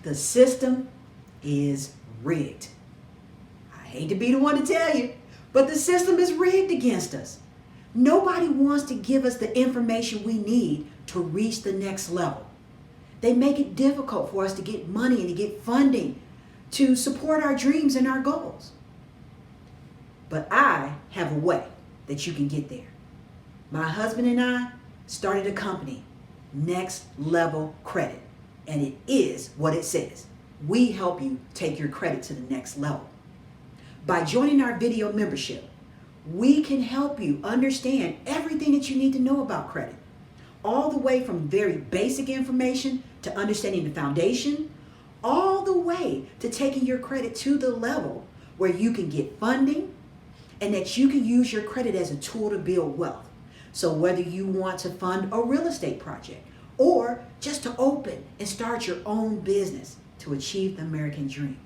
The system is rigged. I hate to be the one to tell you, but the system is rigged against us. Nobody wants to give us the information we need to reach the next level. They make it difficult for us to get money and to get funding to support our dreams and our goals. But I have a way that you can get there. My husband and I started a company, Next Level Credit, and it is what it says. We help you take your credit to the next level. By joining our video membership, we can help you understand everything that you need to know about credit, all the way from very basic information to understanding the foundation, all the way to taking your credit to the level where you can get funding and that you can use your credit as a tool to build wealth. So whether you want to fund a real estate project or just to open and start your own business to achieve the American dream,